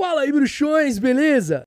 Fala aí, bruxões, beleza?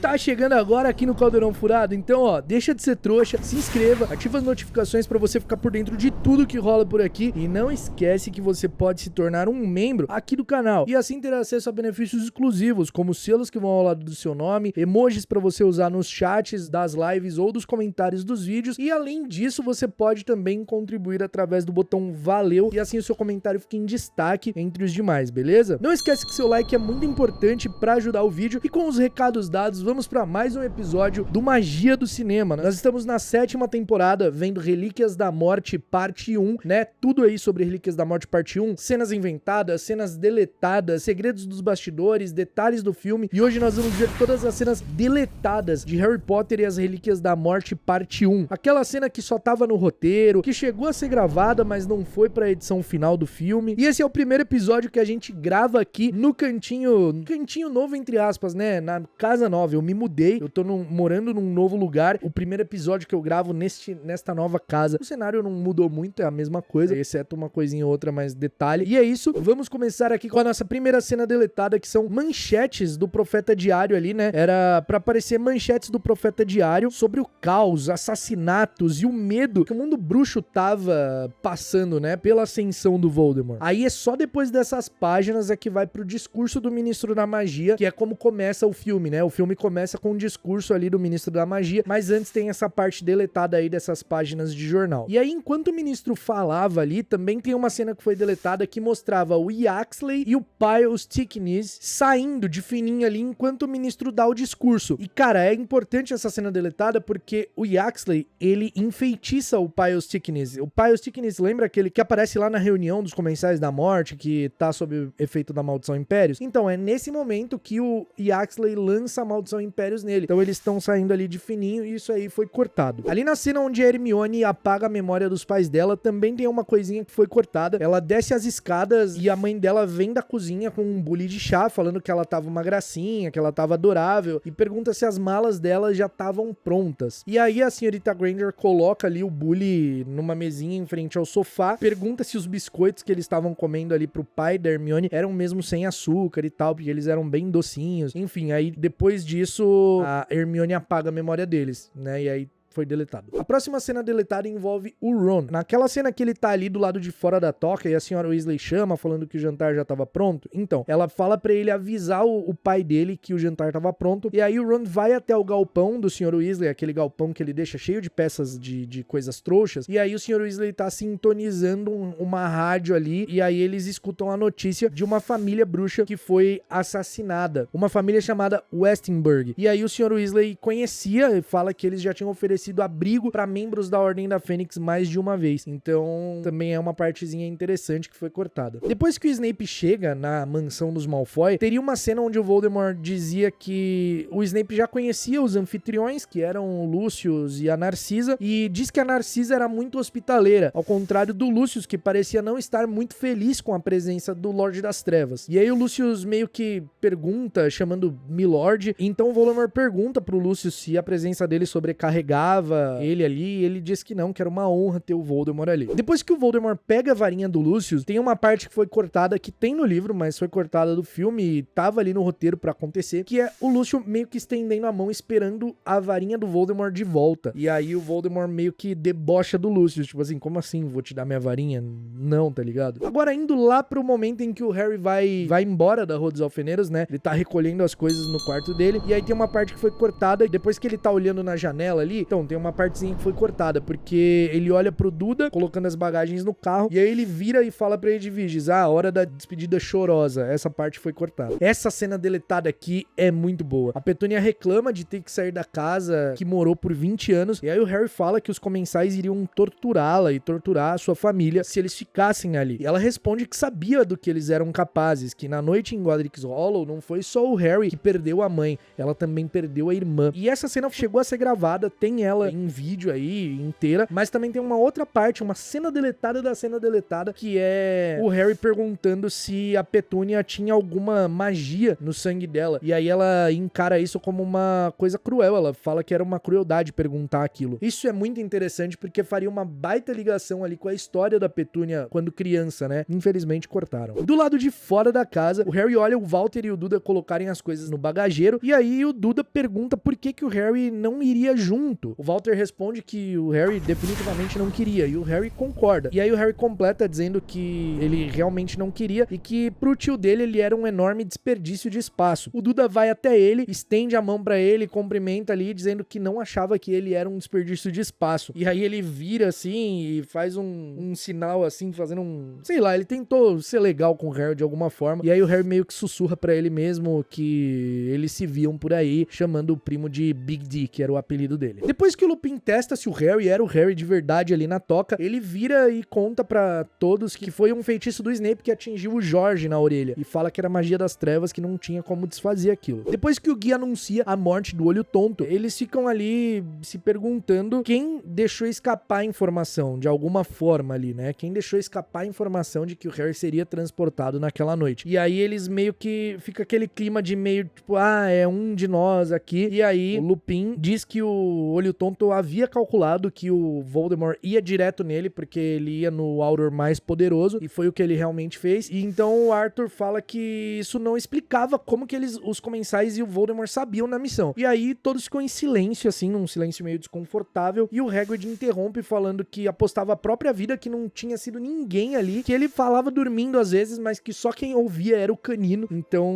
Tá chegando agora aqui no Caldeirão Furado, então ó, deixa de ser trouxa, se inscreva, ativa as notificações pra você ficar por dentro de tudo que rola por aqui e não esquece que você pode se tornar um membro aqui do canal e assim ter acesso a benefícios exclusivos, como selos que vão ao lado do seu nome, emojis pra você usar nos chats das lives ou dos comentários dos vídeos e além disso você pode também contribuir através do botão valeu e assim o seu comentário fica em destaque entre os demais, beleza? Não esquece que seu like é muito importante pra ajudar o vídeo e com os recados dados, vamos para mais um episódio do Magia do Cinema. Nós estamos na 7ª temporada, vendo Relíquias da Morte parte 1, né? Tudo aí sobre Relíquias da Morte parte 1, cenas inventadas, cenas deletadas, segredos dos bastidores, detalhes do filme. E hoje nós vamos ver todas as cenas deletadas de Harry Potter e as Relíquias da Morte parte 1. Aquela cena que só tava no roteiro, que chegou a ser gravada, mas não foi pra edição final do filme. E esse é o primeiro episódio que a gente grava aqui no cantinho novo, entre aspas, né? Na casa nova. Eu me mudei, eu tô morando num novo lugar. O primeiro episódio que eu gravo nesta nova casa. O cenário não mudou muito, é a mesma coisa, exceto uma coisinha ou outra, mais detalhe. E é isso, vamos começar aqui com a nossa primeira cena deletada, que são manchetes do Profeta Diário ali, né? Era pra aparecer manchetes do Profeta Diário sobre o caos, assassinatos e o medo que o mundo bruxo tava passando, né? Pela ascensão do Voldemort. Aí é só depois dessas páginas é que vai pro discurso do Ministro da Magia, que é como começa o filme, né? O filme começa com um discurso ali do Ministro da Magia, mas antes tem essa parte deletada aí dessas páginas de jornal. E aí, enquanto o ministro falava ali, também tem uma cena que foi deletada que mostrava o Yaxley e o Pyle Stickness saindo de fininho ali enquanto o ministro dá o discurso. E, cara, é importante essa cena deletada porque o Yaxley, ele enfeitiça o Pyle Stickness. O Pyle Stickness, lembra aquele que aparece lá na reunião dos Comensais da Morte, que tá sob o efeito da Maldição Impérios? Então, é nesse momento que o Yaxley lança a Maldição Impérios nele. Então eles estão saindo ali de fininho e isso aí foi cortado. Ali na cena onde a Hermione apaga a memória dos pais dela, também tem uma coisinha que foi cortada. Ela desce as escadas e a mãe dela vem da cozinha com um bule de chá, falando que ela tava uma gracinha, que ela tava adorável, e pergunta se as malas dela já estavam prontas. E aí a senhorita Granger coloca ali o bule numa mesinha em frente ao sofá, pergunta se os biscoitos que eles estavam comendo ali pro pai da Hermione eram mesmo sem açúcar e tal, porque eles eram bem docinhos. Enfim, aí depois disso a Hermione apaga a memória deles, né? E aí foi deletado. A próxima cena deletada envolve o Ron. Naquela cena que ele tá ali do lado de fora da toca e a senhora Weasley chama falando que o jantar já tava pronto. Então, ela fala pra ele avisar o pai dele que o jantar tava pronto. E aí o Ron vai até o galpão do senhor Weasley, aquele galpão que ele deixa cheio de peças de coisas trouxas. E aí o senhor Weasley tá sintonizando uma rádio ali e aí eles escutam a notícia de uma família bruxa que foi assassinada. Uma família chamada Westingburg. E aí o senhor Weasley conhecia e fala que eles já tinham oferecido abrigo para membros da Ordem da Fênix mais de uma vez. Então, também é uma partezinha interessante que foi cortada. Depois que o Snape chega na mansão dos Malfoy, teria uma cena onde o Voldemort dizia que o Snape já conhecia os anfitriões, que eram o Lucius e a Narcisa, e diz que a Narcisa era muito hospitaleira, ao contrário do Lucius, que parecia não estar muito feliz com a presença do Lorde das Trevas. E aí o Lucius meio que pergunta, chamando Milord, então o Voldemort pergunta pro Lucius se a presença dele sobrecarregava ele ali, e ele diz que não, que era uma honra ter o Voldemort ali. Depois que o Voldemort pega a varinha do Lucius, tem uma parte que foi cortada, que tem no livro, mas foi cortada do filme e tava ali no roteiro pra acontecer, que é o Lucius meio que estendendo a mão, esperando a varinha do Voldemort de volta. E aí o Voldemort meio que debocha do Lucius, tipo assim, como assim, vou te dar minha varinha? Não, tá ligado? Agora, indo lá pro momento em que o Harry vai embora da Rua dos Alfeneiros, né? Ele tá recolhendo as coisas no quarto dele, e aí tem uma parte que foi cortada, e depois que ele tá olhando na janela ali, então, tem uma partezinha que foi cortada, porque ele olha pro Duda, colocando as bagagens no carro, e aí ele vira e fala pra Edviges, hora da despedida chorosa. Essa parte foi cortada. Essa cena deletada aqui é muito boa. A Petúnia reclama de ter que sair da casa que morou por 20 anos, e aí o Harry fala que os comensais iriam torturá-la e torturar a sua família se eles ficassem ali. E ela responde que sabia do que eles eram capazes, que na noite em Godric's Hollow não foi só o Harry que perdeu a mãe, ela também perdeu a irmã. E essa cena chegou a ser gravada, tem ela em vídeo aí, inteira, mas também tem uma outra parte, uma cena deletada da cena deletada, que é o Harry perguntando se a Petúnia tinha alguma magia no sangue dela, e aí ela encara isso como uma coisa cruel, ela fala que era uma crueldade perguntar aquilo. Isso é muito interessante porque faria uma baita ligação ali com a história da Petúnia quando criança, né? Infelizmente cortaram. Do lado de fora da casa, o Harry olha o Walter e o Duda colocarem as coisas no bagageiro, e aí o Duda pergunta por que o Harry não iria junto. O Walter responde que o Harry definitivamente não queria, e o Harry concorda. E aí o Harry completa dizendo que ele realmente não queria e que pro tio dele ele era um enorme desperdício de espaço. O Duda vai até ele, estende a mão pra ele, cumprimenta ali, dizendo que não achava que ele era um desperdício de espaço. E aí ele vira assim e faz um sinal assim, fazendo sei lá, ele tentou ser legal com o Harry de alguma forma. E aí o Harry meio que sussurra pra ele mesmo que eles se viam por aí, chamando o primo de Big D, que era o apelido dele. Depois que o Lupin testa se o Harry era o Harry de verdade ali na toca, ele vira e conta pra todos que foi um feitiço do Snape que atingiu o Jorge na orelha, e fala que era magia das trevas, que não tinha como desfazer aquilo. Depois que o Gui anuncia a morte do Olho Tonto, eles ficam ali se perguntando quem deixou escapar a informação, de alguma forma ali, né? Quem deixou escapar a informação de que o Harry seria transportado naquela noite. E aí eles meio que fica aquele clima de meio tipo, é um de nós aqui. E aí o Lupin diz que o Olho Tonto havia calculado que o Voldemort ia direto nele, porque ele ia no Auror mais poderoso, e foi o que ele realmente fez. E então o Arthur fala que isso não explicava como que os comensais e o Voldemort sabiam na missão. E aí todos ficam em silêncio, assim, num silêncio meio desconfortável, e o Hagrid interrompe falando que apostava a própria vida que não tinha sido ninguém ali, que ele falava dormindo às vezes, mas que só quem ouvia era o Canino, então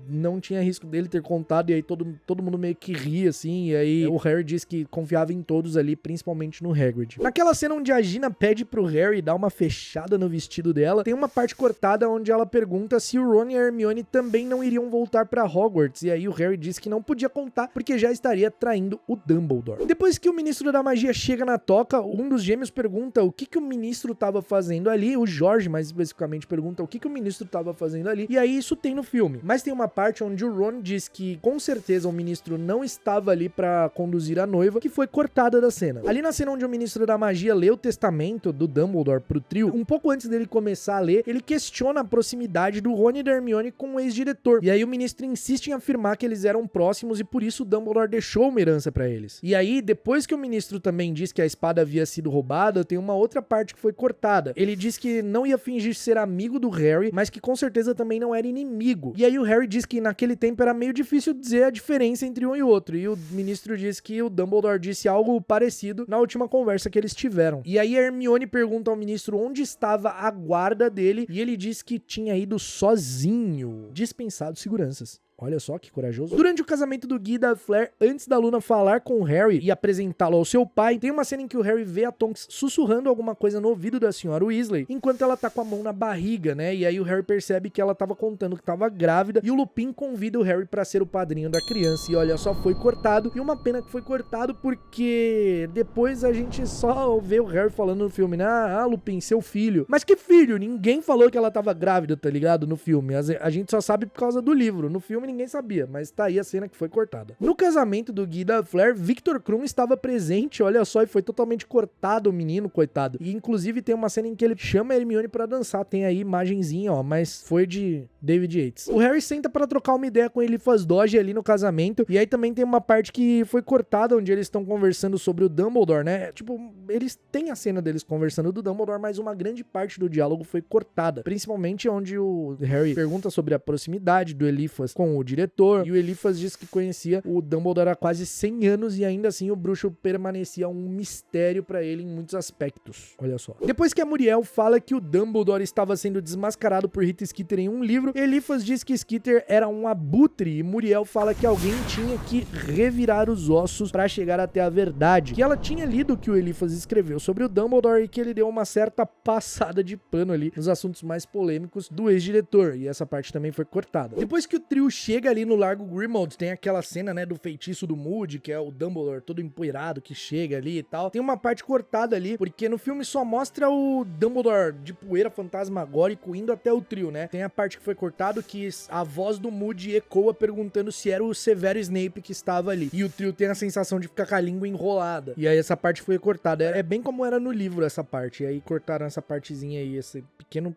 não tinha risco dele ter contado. E aí todo mundo meio que ri, assim, e aí o Harry diz que confiava em todos ali, principalmente no Hagrid. Naquela cena onde a Gina pede pro Harry dar uma fechada no vestido dela, tem uma parte cortada onde ela pergunta se o Ron e a Hermione também não iriam voltar pra Hogwarts, e aí o Harry diz que não podia contar porque já estaria traindo o Dumbledore. Depois que o Ministro da Magia chega na toca, um dos gêmeos pergunta o que o Ministro tava fazendo ali, o Jorge mais especificamente pergunta o que o Ministro tava fazendo ali, e aí isso tem no filme. Mas tem uma parte onde o Ron diz que com certeza o Ministro não estava ali pra conduzir a noiva, que foi cortada da cena. Ali na cena onde o Ministro da Magia lê o testamento do Dumbledore pro trio, um pouco antes dele começar a ler, ele questiona a proximidade do Rony e da Hermione com o ex-diretor. E aí o Ministro insiste em afirmar que eles eram próximos e por isso o Dumbledore deixou uma herança pra eles. E aí, depois que o Ministro também diz que a espada havia sido roubada, tem uma outra parte que foi cortada. Ele diz que não ia fingir ser amigo do Harry, mas que com certeza também não era inimigo. E aí o Harry diz que naquele tempo era meio difícil dizer a diferença entre um e outro. E o Ministro diz que o Dumbledore disse algo parecido na última conversa que eles tiveram. E aí a Hermione pergunta ao Ministro onde estava a guarda dele, e ele diz que tinha ido sozinho, dispensado seguranças. Olha só que corajoso. Durante o casamento do Guy e da Flair, antes da Luna falar com o Harry e apresentá-lo ao seu pai, tem uma cena em que o Harry vê a Tonks sussurrando alguma coisa no ouvido da senhora Weasley, enquanto ela tá com a mão na barriga, né? E aí o Harry percebe que ela tava contando que tava grávida, e o Lupin convida o Harry pra ser o padrinho da criança. E olha só, foi cortado. E uma pena que foi cortado porque depois a gente só vê o Harry falando no filme, né? Lupin, seu filho. Mas que filho? Ninguém falou que ela tava grávida, tá ligado? No filme. A gente só sabe por causa do livro. No filme ninguém sabia, mas tá aí a cena que foi cortada. No casamento do Guy e da Flair, Victor Krum estava presente, olha só, e foi totalmente cortado o menino, coitado. E inclusive tem uma cena em que ele chama a Hermione pra dançar, tem aí imagenzinha, ó, mas foi de David Yates. O Harry senta pra trocar uma ideia com Eliphas Dodge ali no casamento, e aí também tem uma parte que foi cortada, onde eles estão conversando sobre o Dumbledore, né? Tipo, eles têm a cena deles conversando do Dumbledore, mas uma grande parte do diálogo foi cortada, principalmente onde o Harry pergunta sobre a proximidade do Eliphas com o diretor, e o Eliphas diz que conhecia o Dumbledore há quase 100 anos e ainda assim o bruxo permanecia um mistério pra ele em muitos aspectos. Olha só. Depois que a Muriel fala que o Dumbledore estava sendo desmascarado por Rita Skeeter em um livro, Eliphas diz que Skeeter era um abutre e Muriel fala que alguém tinha que revirar os ossos pra chegar até a verdade, que ela tinha lido o que o Eliphas escreveu sobre o Dumbledore e que ele deu uma certa passada de pano ali nos assuntos mais polêmicos do ex-diretor, e essa parte também foi cortada. Depois que o trio chega chega ali no Largo Grimmauld, tem aquela cena, né, do feitiço do Moody, que é o Dumbledore todo empoeirado que chega ali e tal. Tem uma parte cortada ali, porque no filme só mostra o Dumbledore de poeira fantasmagórico indo até o trio, né? Tem a parte que foi cortado que a voz do Moody ecoa perguntando se era o Severo Snape que estava ali. E o trio tem a sensação de ficar com a língua enrolada. E aí essa parte foi cortada. É bem como era no livro essa parte. E aí cortaram essa partezinha aí, esse pequena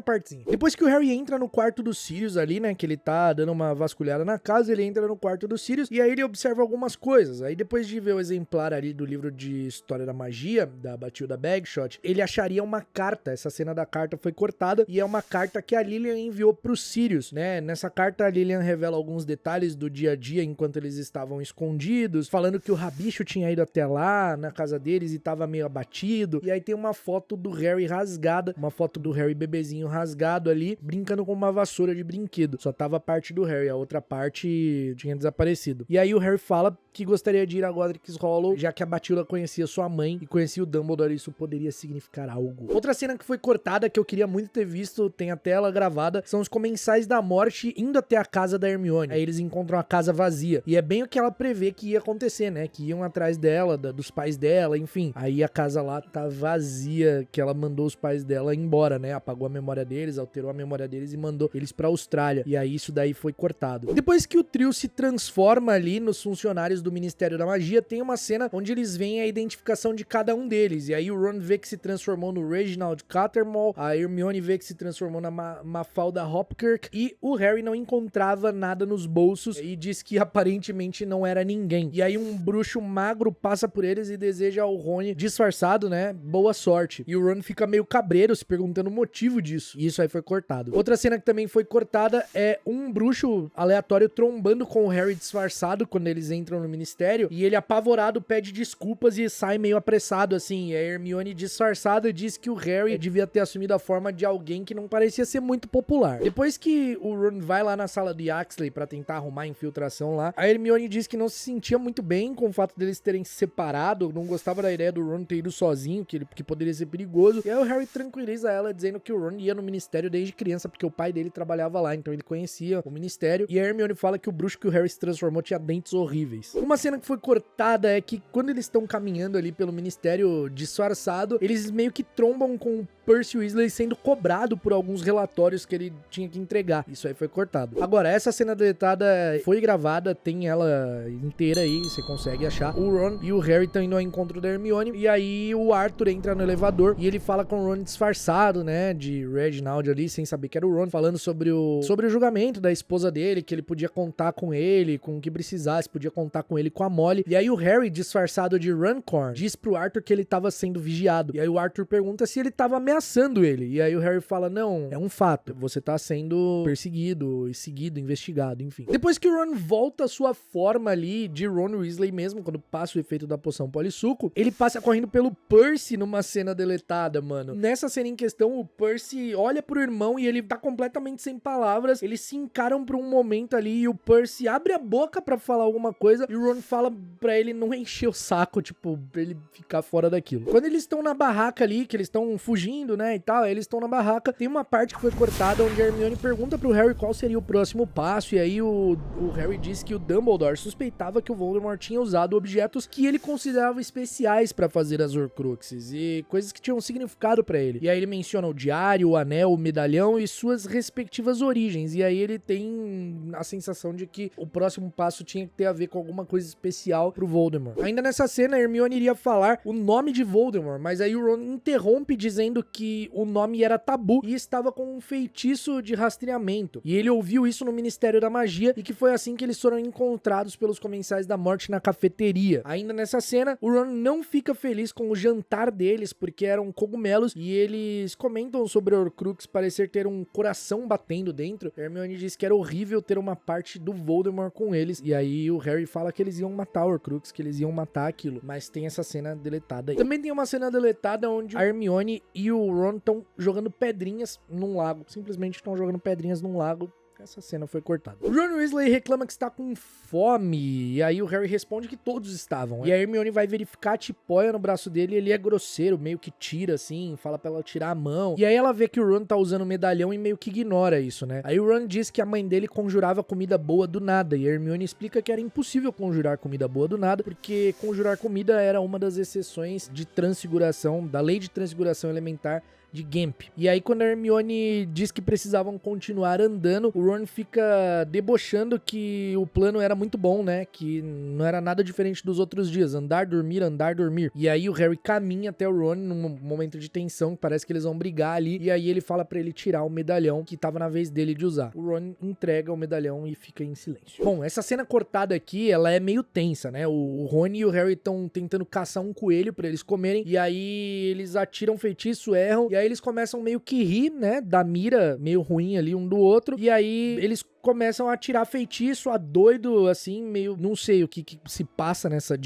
partezinha. Depois que o Harry entra no quarto do Sirius ali, né, que ele tá dando uma vasculhada na casa, ele entra no quarto do Sirius e aí ele observa algumas coisas. Aí depois de ver o exemplar ali do livro de História da Magia, da Bathilda Bagshot, ele acharia uma carta. Essa cena da carta foi cortada e é uma carta que a Lilian enviou pro Sirius, né? Nessa carta a Lilian revela alguns detalhes do dia a dia enquanto eles estavam escondidos, falando que o Rabicho tinha ido até lá, na casa deles, e tava meio abatido. E aí tem uma foto do Harry rasgada, uma foto do Harry bebezinho rasgado ali, brincando com uma vassoura de brinquedo. Só tava a parte do Harry, a outra parte tinha desaparecido. E aí o Harry fala que gostaria de ir a Godric's Hollow, já que a Bathilda conhecia sua mãe e conhecia o Dumbledore, isso poderia significar algo. Outra cena que foi cortada, que eu queria muito ter visto, tem até ela gravada, são os Comensais da Morte indo até a casa da Hermione. Aí eles encontram a casa vazia. E é bem o que ela prevê que ia acontecer, né? Que iam atrás dela, dos pais dela, enfim. Aí a casa lá tá vazia, que ela mandou os pais dela embora, né? Apagou a memória deles, alterou a memória deles e mandou eles pra Austrália. E aí isso daí foi cortado. Depois que o trio se transforma ali nos funcionários do Ministério da Magia, tem uma cena onde eles veem a identificação de cada um deles. E aí o Ron vê que se transformou no Reginald Cattermole, a Hermione vê que se transformou na Mafalda Hopkirk e o Harry não encontrava nada nos bolsos e diz que aparentemente não era ninguém. E aí um bruxo magro passa por eles e deseja ao Rony, disfarçado, né, boa sorte. E o Ron fica meio cabreiro, se perguntando o motivo disso. E isso aí foi cortado. Outra cena que também foi cortada é um bruxo aleatório trombando com o Harry disfarçado quando eles entram no ministério, e ele apavorado pede desculpas e sai meio apressado assim. E a Hermione disfarçada diz que o Harry devia ter assumido a forma de alguém que não parecia ser muito popular. Depois que o Ron vai lá na sala do Yaxley pra tentar arrumar a infiltração lá, a Hermione diz que não se sentia muito bem com o fato deles terem se separado, não gostava da ideia do Ron ter ido sozinho, que poderia ser perigoso. E aí o Harry tranquiliza ela dizendo que o Ron ia no ministério desde criança porque o pai dele trabalhava lá, então ele conhecia o ministério. E a Hermione fala que o bruxo que o Harry se transformou tinha dentes horríveis. Uma cena que foi cortada é que quando eles estão caminhando ali pelo ministério disfarçado, eles meio que trombam com o Percy Weasley sendo cobrado por alguns relatórios que ele tinha que entregar. Isso aí foi cortado. Agora, essa cena deletada foi gravada, tem ela inteira aí, você consegue achar. O Ron e o Harry estão indo ao encontro da Hermione, e aí o Arthur entra no elevador e ele fala com o Ron disfarçado, né, de Reginald ali, sem saber que era o Ron, falando sobre o julgamento da esposa dele, que ele podia contar com ele, com o que precisasse, podia contar com ele, com a Molly. E aí o Harry, disfarçado de Runcorn, diz pro Arthur que ele tava sendo vigiado. E aí o Arthur pergunta se ele tava ameaçando ele. E aí o Harry fala, não, é um fato, você tá sendo perseguido, seguido, investigado, enfim. Depois que o Ron volta à sua forma ali de Ron Weasley mesmo, quando passa o efeito da poção polissuco, ele passa correndo pelo Percy numa cena deletada, mano. Nessa cena em questão, o Percy olha pro irmão e ele tá completamente sem palavras, eles se encaram por um momento ali e o Percy abre a boca pra falar alguma coisa e o Ron fala pra ele não encher o saco, tipo, pra ele ficar fora daquilo. Quando eles estão na barraca ali, que eles estão fugindo, né, e tal, eles estão na barraca, tem uma parte que foi cortada onde a Hermione pergunta pro Harry qual seria o próximo passo, e aí o Harry diz que o Dumbledore suspeitava que o Voldemort tinha usado objetos que ele considerava especiais pra fazer as Horcruxes, e coisas que tinham significado pra ele. E aí ele menciona o diário, o anel, o medalhão e suas respectivas origens, e aí ele tem a sensação de que o próximo passo tinha que ter a ver com alguma coisa especial pro Voldemort. Ainda nessa cena, a Hermione iria falar o nome de Voldemort, mas aí o Ron interrompe dizendo que o nome era tabu e estava com um feitiço de rastreamento. E ele ouviu isso no Ministério da Magia e que foi assim que eles foram encontrados pelos Comensais da Morte na cafeteria. Ainda nessa cena, o Ron não fica feliz com o jantar deles porque eram cogumelos e eles comentam sobre a Horcrux parecer ter um coração batendo dentro. A Hermione diz que era horrível ter uma parte do Voldemort com eles. E aí o Harry fala que eles iam matar a Horcrux, que eles iam matar aquilo. Mas tem essa cena deletada aí. Também tem uma cena deletada onde a Hermione e o Ron estão jogando pedrinhas num lago. Simplesmente estão jogando pedrinhas num lago. Essa cena foi cortada. O Ron Weasley reclama que está com fome, e aí o Harry responde que todos estavam. E a Hermione vai verificar, tipóia no braço dele, e ele é grosseiro, meio que tira assim, fala pra ela tirar a mão. E aí ela vê que o Ron tá usando o medalhão e meio que ignora isso, né? Aí o Ron diz que a mãe dele conjurava comida boa do nada, e a Hermione explica que era impossível conjurar comida boa do nada, porque conjurar comida era uma das exceções de transfiguração, da lei de transfiguração elementar de Gimp. E aí quando a Hermione diz que precisavam continuar andando, o Ron fica debochando que o plano era muito bom, né? Que não era nada diferente dos outros dias. Andar, dormir, andar, dormir. E aí o Harry caminha até o Ron num momento de tensão, que parece que eles vão brigar ali. E aí ele fala pra ele tirar o medalhão que tava na vez dele de usar. O Ron entrega o medalhão e fica em silêncio. Bom, essa cena cortada aqui, ela é meio tensa, né? O Rony e o Harry estão tentando caçar um coelho pra eles comerem. E aí eles atiram feitiço, erram. E aí eles começam meio que rir, né, da mira meio ruim ali um do outro, e aí eles começam a atirar feitiço, a doido, assim, meio, não sei o que se passa nessa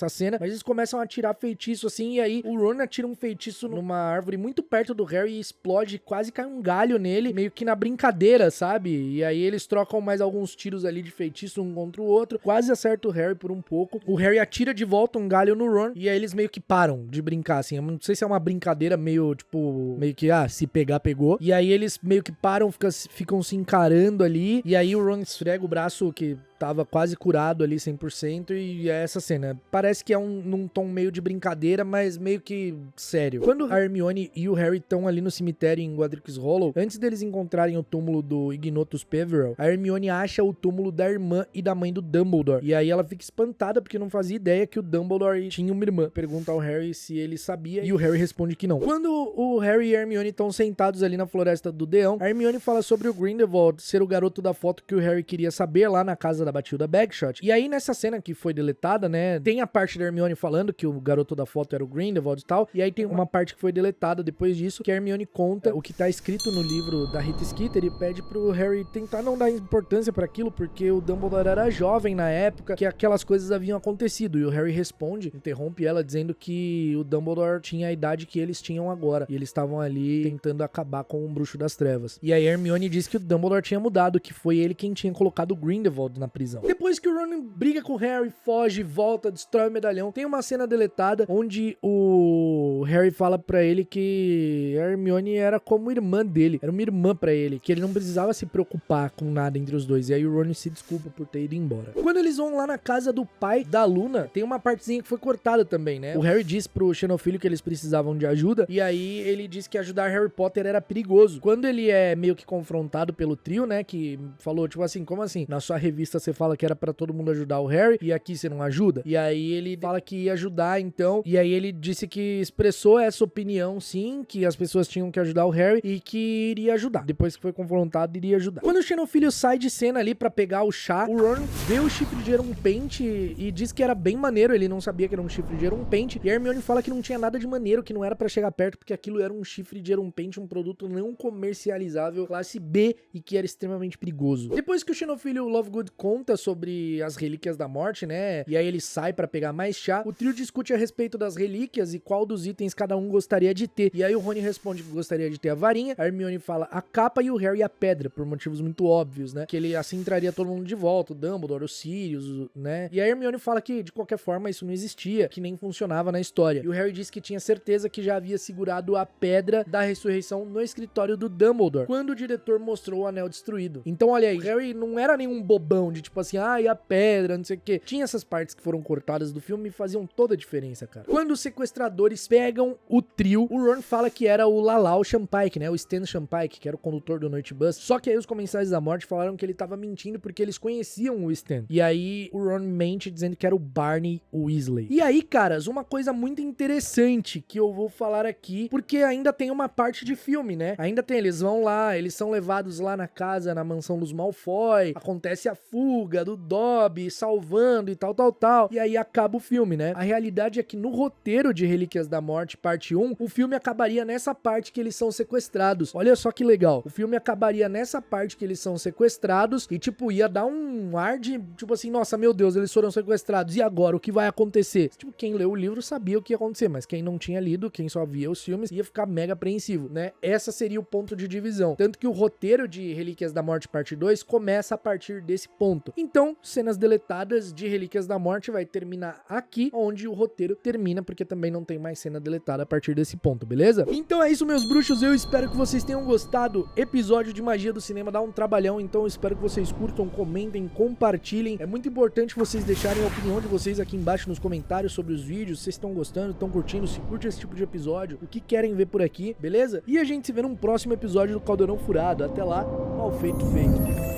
cena, mas eles começam a atirar feitiço, assim, e aí o Ron atira um feitiço numa árvore muito perto do Harry e explode, quase cai um galho nele, meio que na brincadeira, sabe? E aí eles trocam mais alguns tiros ali de feitiço um contra o outro, quase acerta o Harry por um pouco. O Harry atira de volta um galho no Ron, e aí eles meio que param de brincar, assim, eu não sei se é uma brincadeira meio, tipo, meio que, se pegar, pegou. E aí eles meio que param, ficam se encarando ali. E aí o Ron esfrega o braço que tava quase curado ali 100%, e é essa cena. Parece que é num tom meio de brincadeira, mas meio que sério. Quando a Hermione e o Harry estão ali no cemitério em Godric's Hollow, antes deles encontrarem o túmulo do Ignotus Peverell, a Hermione acha o túmulo da irmã e da mãe do Dumbledore. E aí ela fica espantada porque não fazia ideia que o Dumbledore tinha uma irmã. Pergunta ao Harry se ele sabia e o Harry responde que não. Quando o Harry e a Hermione estão sentados ali na Floresta do Deão, a Hermione fala sobre o Grindelwald ser o garoto da foto que o Harry queria saber lá na casa da Bathilda Bagshot. E aí nessa cena que foi deletada, né, tem a parte da Hermione falando que o garoto da foto era o Grindelwald e tal, e aí tem uma parte que foi deletada depois disso, que a Hermione conta o que tá escrito no livro da Rita Skeeter e pede pro Harry tentar não dar importância para aquilo, porque o Dumbledore era jovem na época que aquelas coisas haviam acontecido, e o Harry responde, interrompe ela dizendo que o Dumbledore tinha a idade que eles tinham agora, e eles estavam ali tentando acabar com o Bruxo das Trevas. E aí a Hermione diz que o Dumbledore tinha mudado, que foi ele quem tinha colocado o Grindelwald na prisão. Depois que o Ron briga com o Harry, foge, volta, destrói o medalhão, tem uma cena deletada onde o Harry fala pra ele que a Hermione era como irmã dele, era uma irmã pra ele, que ele não precisava se preocupar com nada entre os dois, e aí o Ron se desculpa por ter ido embora. Quando eles vão lá na casa do pai da Luna, tem uma partezinha que foi cortada também, né? O Harry diz pro Xenofilho que eles precisavam de ajuda, e aí ele diz que ajudar Harry Potter era perigoso. Quando ele é meio que confrontado pelo trio, né, que falou, tipo assim, como assim? Na sua revista você fala que era pra todo mundo ajudar o Harry, e aqui você não ajuda? E aí ele fala que ia ajudar, então, e aí ele disse que expressou essa opinião, sim, que as pessoas tinham que ajudar o Harry, e que iria ajudar. Depois que foi confrontado, iria ajudar. Quando o Xenofilho sai de cena ali pra pegar o chá, o Ron vê o chifre de Erumpente e diz que era bem maneiro, ele não sabia que era um chifre de Erumpente, e a Hermione fala que não tinha nada de maneiro, que não era pra chegar perto, porque aquilo era um chifre de Erumpente, um produto não comercializável, classe B, e que era extremamente perigoso. Depois que o Xenofilho Lovegood conta sobre as relíquias da morte, né, e aí ele sai pra pegar mais chá, o trio discute a respeito das relíquias e qual dos itens cada um gostaria de ter. E aí o Rony responde que gostaria de ter a varinha, a Hermione fala a capa e o Harry a pedra, por motivos muito óbvios, né, que ele assim traria todo mundo de volta, o Dumbledore, o Sirius, né, e a Hermione fala que de qualquer forma isso não existia, que nem funcionava na história. E o Harry diz que tinha certeza que já havia segurado a pedra da ressurreição no escritório do Dumbledore, quando o diretor mostrou o anel destruído. Então olha aí, Harry não era nenhum bobão de tipo assim, e a pedra, não sei o que. Tinha essas partes que foram cortadas do filme e faziam toda a diferença, cara. Quando os sequestradores pegam o trio, o Ron fala que era o Lalau Champike, né, o Stan Champike, que era o condutor do Noite Bus. Só que aí os Comensais da Morte falaram que ele tava mentindo porque eles conheciam o Stan. E aí o Ron mente dizendo que era o Barney Weasley. E aí, caras, uma coisa muito interessante que eu vou falar aqui, porque ainda tem uma parte de filme, né? Ainda tem, eles vão lá, eles são levados lá na casa, na mansão dos Malfoy, acontece a fuga, fuga, do Dobby salvando e tal. E aí acaba o filme, né? A realidade é que no roteiro de Relíquias da Morte, parte 1, o filme acabaria nessa parte que eles são sequestrados. Olha só que legal. O filme acabaria nessa parte que eles são sequestrados e, tipo, ia dar um ar de, tipo assim, nossa, meu Deus, eles foram sequestrados. E agora? O que vai acontecer? Tipo, quem leu o livro sabia o que ia acontecer, mas quem não tinha lido, quem só via os filmes, ia ficar mega apreensivo, né? Essa seria o ponto de divisão. Tanto que o roteiro de Relíquias da Morte, parte 2, começa a partir desse ponto. Então, cenas deletadas de Relíquias da Morte vai terminar aqui, onde o roteiro termina, porque também não tem mais cena deletada a partir desse ponto, beleza? Então é isso, meus bruxos, eu espero que vocês tenham gostado. Episódio de Magia do Cinema dá um trabalhão, então eu espero que vocês curtam, comentem, compartilhem. É muito importante vocês deixarem a opinião de vocês aqui embaixo nos comentários sobre os vídeos, se vocês estão gostando, estão curtindo, se curte esse tipo de episódio, o que querem ver por aqui, beleza? E a gente se vê num próximo episódio do Caldeirão Furado. Até lá, mal feito, feito.